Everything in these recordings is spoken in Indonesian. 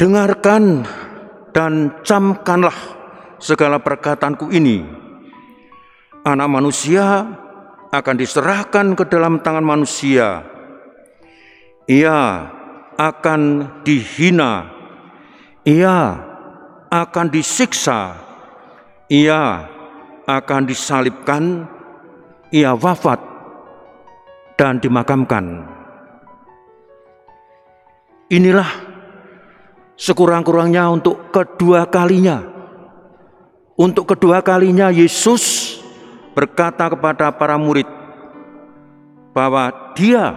Dengarkan dan camkanlah segala perkataanku ini. Anak manusia akan diserahkan ke dalam tangan manusia. Ia akan dihina, ia akan disiksa, ia akan disalibkan, ia wafat dan dimakamkan. Inilah sekurang-kurangnya untuk kedua kalinya. Untuk kedua kalinya Yesus berkata kepada para murid bahwa Dia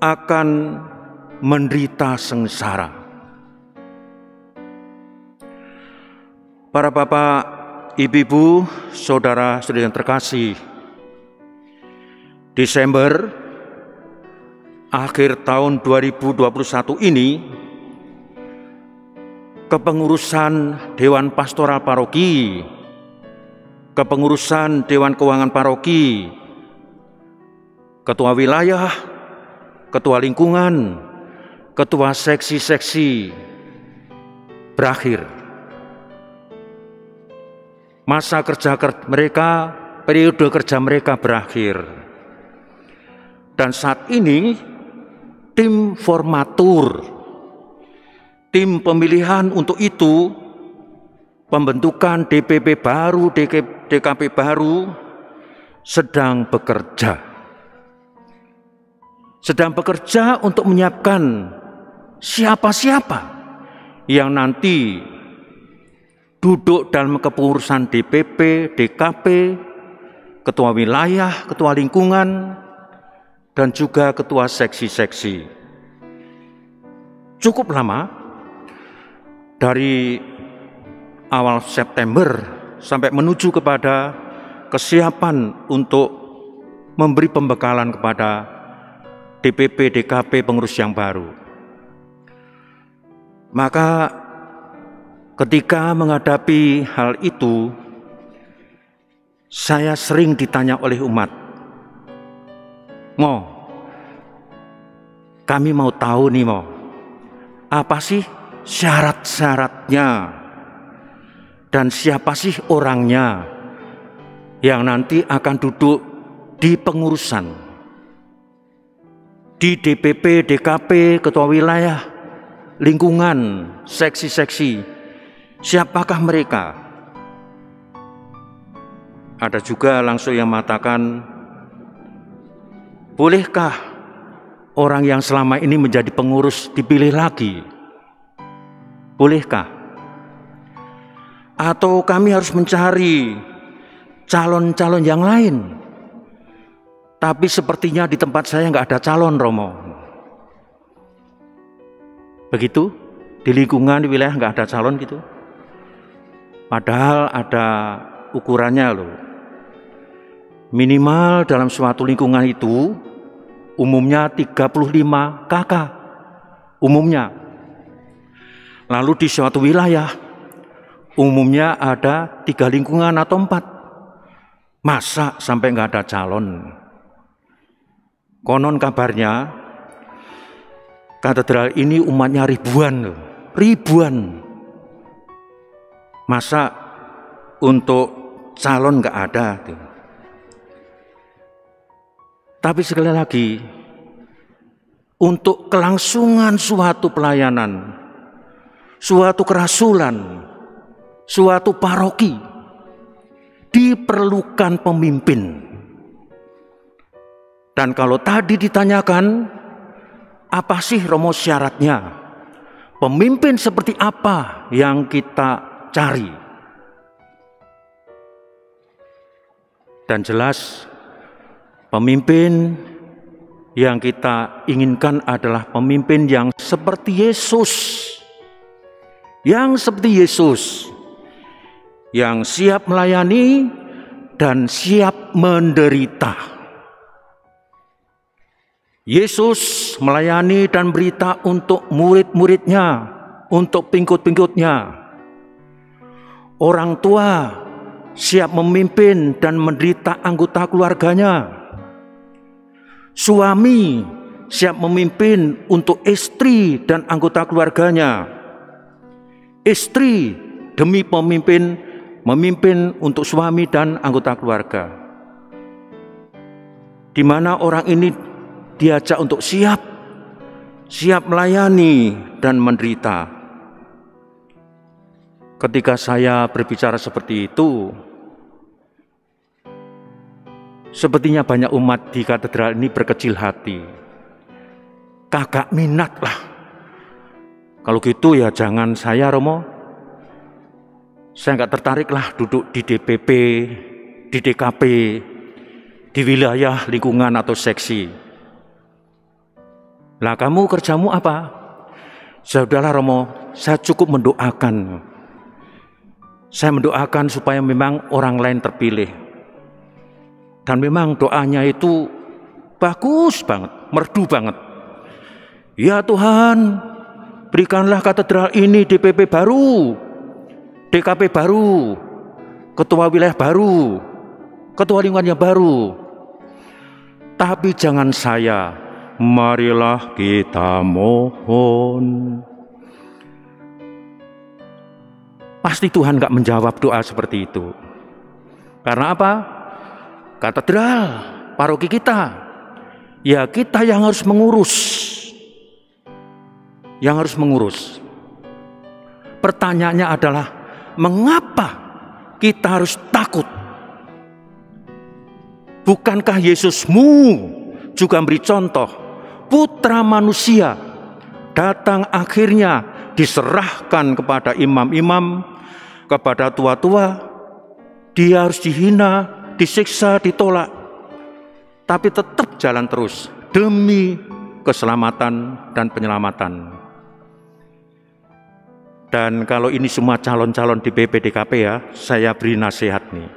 akan menderita sengsara. Para bapak, ibu-ibu, saudara-saudari yang terkasih, Desember akhir tahun 2021 ini, kepengurusan Dewan Pastoral Paroki, kepengurusan Dewan Keuangan Paroki, Ketua Wilayah, Ketua Lingkungan, Ketua Seksi-seksi berakhir. Masa kerja mereka, periode kerja mereka berakhir. Dan saat ini tim formatur, tim pemilihan untuk itu, pembentukan DPP baru, DKP baru sedang bekerja. Sedang bekerja untuk menyiapkan siapa-siapa yang nanti duduk dalam kepengurusan DPP, DKP, Ketua Wilayah, Ketua Lingkungan, dan juga Ketua Seksi-seksi. Cukup lama, dari awal September sampai menuju kepada kesiapan untuk memberi pembekalan kepada DPP, DKP pengurus yang baru. Maka ketika menghadapi hal itu, saya sering ditanya oleh umat, "Mo, kami mau tahu nih Mo, apa sih syarat-syaratnya dan siapa sih orangnya yang nanti akan duduk di pengurusan, di DPP, DKP, Ketua Wilayah, Lingkungan, Seksi-seksi, siapakah mereka?" Ada juga langsung yang mengatakan, "Bolehkah orang yang selama ini menjadi pengurus dipilih lagi? Bolehkah? Atau kami harus mencari calon-calon yang lain? Tapi sepertinya di tempat saya nggak ada calon, Romo." Begitu, di lingkungan, di wilayah nggak ada calon gitu. Padahal ada ukurannya loh. Minimal dalam suatu lingkungan itu, umumnya 35 kakak, umumnya. Lalu di suatu wilayah, umumnya ada 3 lingkungan atau 4. Masa sampai nggak ada calon? Konon kabarnya, katedral ini umatnya ribuan loh, ribuan. Masa untuk calon nggak ada tuh. Tapi sekali lagi, untuk kelangsungan suatu pelayanan, suatu kerasulan, suatu paroki, diperlukan pemimpin. Dan kalau tadi ditanyakan, apa sih Romo syaratnya? Pemimpin seperti apa yang kita cari? Dan jelas, pemimpin yang kita inginkan adalah pemimpin yang seperti Yesus. Yang seperti Yesus, yang siap melayani dan siap menderita. Yesus melayani dan berita untuk murid-muridnya, untuk pengikut-pengikutnya. Orang tua siap memimpin dan menderita anggota keluarganya. Suami siap memimpin untuk istri dan anggota keluarganya. istri demi memimpin untuk suami dan anggota keluarga. Di mana orang ini diajak untuk siap melayani dan menderita. Ketika saya berbicara seperti itu, sepertinya banyak umat di katedral ini berkecil hati. Kagak minat lah. Kalau gitu ya jangan saya, Romo. Saya nggak tertarik lah duduk di DPP, di DKP, di wilayah lingkungan atau seksi. Lah kamu kerjamu apa? Saudara Romo, saya cukup mendoakan. Saya mendoakan supaya memang orang lain terpilih. Dan memang doanya itu bagus banget, merdu banget. Ya Tuhan, berikanlah katedral ini DPP baru, DKP baru, ketua wilayah baru, ketua lingkungannya baru. Tapi jangan saya, marilah kita mohon. Pasti Tuhan gak menjawab doa seperti itu. Karena apa? Katedral, paroki kita, ya kita yang harus mengurus. Yang harus mengurus. Pertanyaannya adalah, mengapa kita harus takut? Bukankah Yesusmu juga memberi contoh? Putra manusia datang akhirnya diserahkan kepada imam-imam, kepada tua-tua. Dia harus dihina, disiksa, ditolak. Tapi tetap jalan terus demi keselamatan dan penyelamatan. Dan kalau ini semua calon-calon di BPDKP ya, saya beri nasihat nih.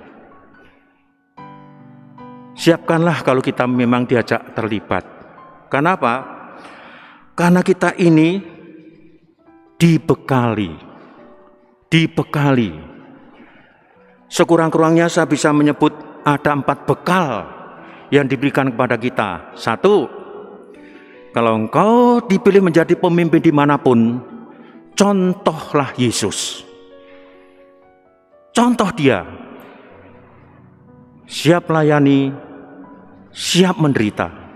Siapkanlah kalau kita memang diajak terlibat. Kenapa? Karena kita ini dibekali. Sekurang-kurangnya saya bisa menyebut ada 4 bekal yang diberikan kepada kita. 1, kalau engkau dipilih menjadi pemimpin dimanapun, contohlah Yesus. Contoh dia. Siap melayani, siap menderita.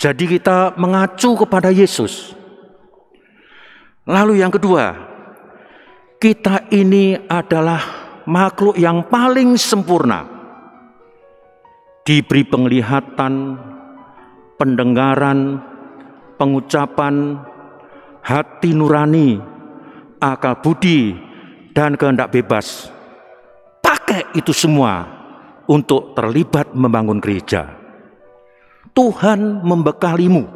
Jadi kita mengacu kepada Yesus. Lalu yang kedua, kita ini adalah makhluk yang paling sempurna. Diberi penglihatan, pendengaran, pengucapan, hati nurani, akal budi, dan kehendak bebas. Pakai itu semua untuk terlibat membangun gereja. Tuhan membekalimu.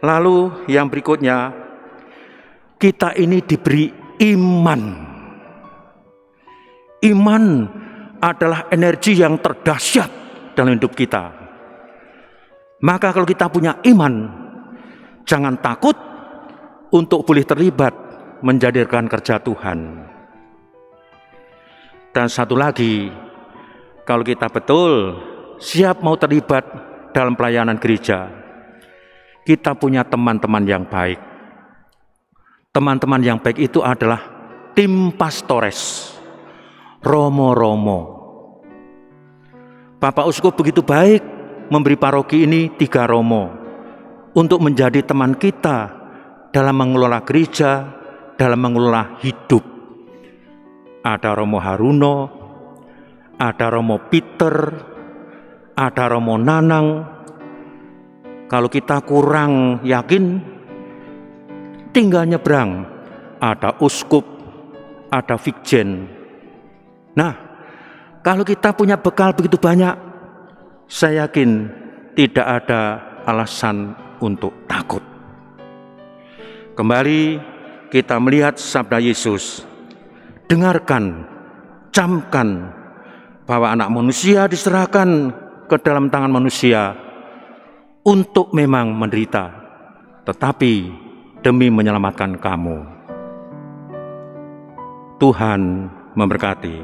Lalu yang berikutnya, kita ini diberi iman. Iman adalah energi yang terdahsyat dalam hidup kita. Maka kalau kita punya iman, jangan takut untuk boleh terlibat menjadikan kerja Tuhan. Dan satu lagi, kalau kita betul siap mau terlibat dalam pelayanan gereja, kita punya teman-teman yang baik. Teman-teman yang baik itu adalah tim pastores, romo-romo. Bapak Uskup begitu baik memberi paroki ini 3 romo untuk menjadi teman kita dalam mengelola gereja, dalam mengelola hidup. Ada Romo Haruno, ada Romo Peter, ada Romo Nanang. Kalau kita kurang yakin, tinggal nyebrang, ada uskup, ada vikjen. Nah, kalau kita punya bekal begitu banyak, saya yakin tidak ada alasan untuk takut. Kembali kita melihat sabda Yesus. Dengarkan, camkan bahwa anak manusia diserahkan ke dalam tangan manusia untuk memang menderita, tetapi demi menyelamatkan kamu. Tuhan memberkati.